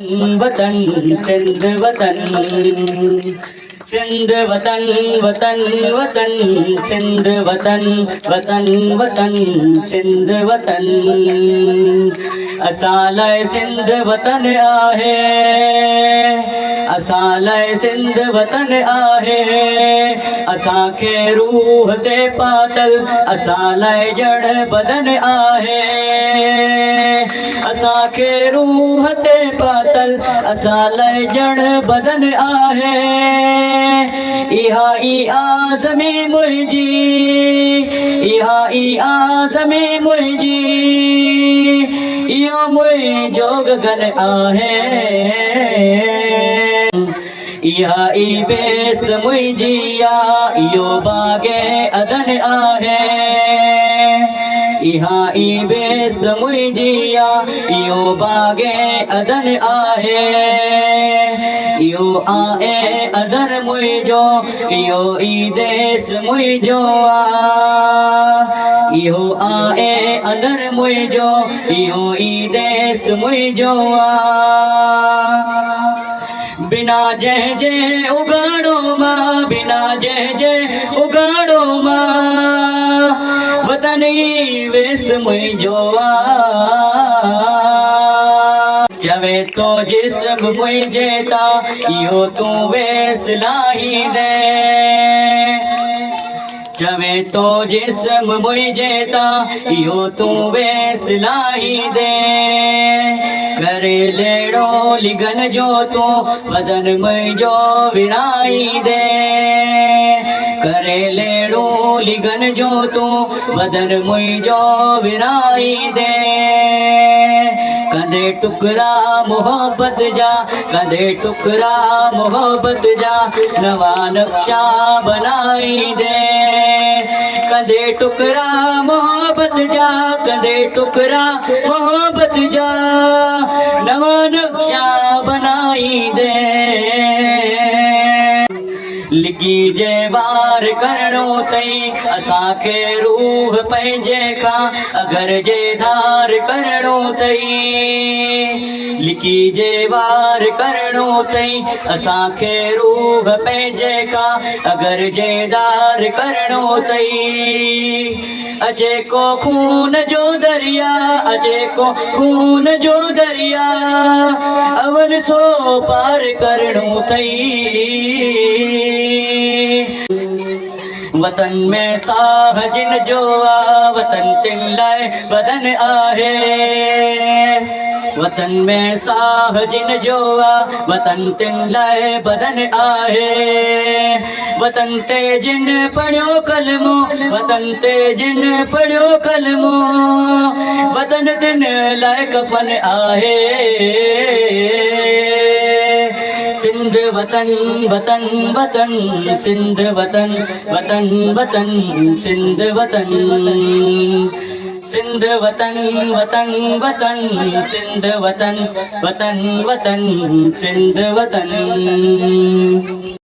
वतन सिंध वतन सिंध वतन वतन वतन सिंध वतन वतन वतन सिंध वतन असां लाइ सिंध वतन आहे असां लाइ सिंध वतन आहे असांखे रूह ते पातल असां लाइ जड़ बदन आहे असांखे रूह ते पातल असां लाइ जड़ बदन आहे इहा ई आज़मी मुंहिंजी इहा ई आज़मी मुंहिंजी इहो मुंहिंजो गगन आहे इहा ई बेस्त मुंहिंजी आहे इहो बाग़े अदन आहे इहा ई बेस्त मुंहिंजी आहे इहो बाग़े अदन आहे इहो आहे अदर मुंहिंजो इहो ई देश मुंहिंजो आहे इहो आहे अदर मुंहिंजो इहो ई देश मुंहिंजो आहे बिना जंहिंजे उगाड़ो मां बिना जंहिंजे उगाड़ो मां वतन ई वेस मुंहिंजो चवे तो जिस्म मुंहिंजे ता इहो तूं वेस लाही दे चवे तो जिस्म मुंहिंजे ता इहो तूं वेस लाही दे करे लेड़ो लिगन जो तूं बदन मुंहिंजो विराई दे करे लेड़ो लिगन जो तूं बदन मुंहिंजो विराई दे कंदे टुकड़ा मोहब्बत जा कंदे टुकड़ा मोहब्बत जा नवा नक्शा बनाई दे कंदे टुकड़ा मोहब्बत जा कंदे टुकड़ा मोहब्बत जा नवा नक्शा बनाई दे लिकी जे वार करणो तई असांखे रूह पंहिंजे खां अगर जे धार करणो तई लिकी जे वार करणो तई असांखे रूह पंहिंजे खां अगर जे धार करणो तई अजे को खून जो दरिया अजे को खून जो दरिया अवल सो पार करणो तई वतन में साह जिन जो आ वतन तिन लाइ बदन आहे वतन में साह जिन जो आ वतन तिन लाइ बदन आहे वतन ते जिन पढ़ियो कलमो वतन ते जिन पढ़ियो कलमो वतन तिन लाइ कफन आहे सिंध वतन वतन वतन सिंध वतन वतन वतन सिंध वतन सिंध वतन वतन वतन सिंध वतन वतन वतन सिंध वतन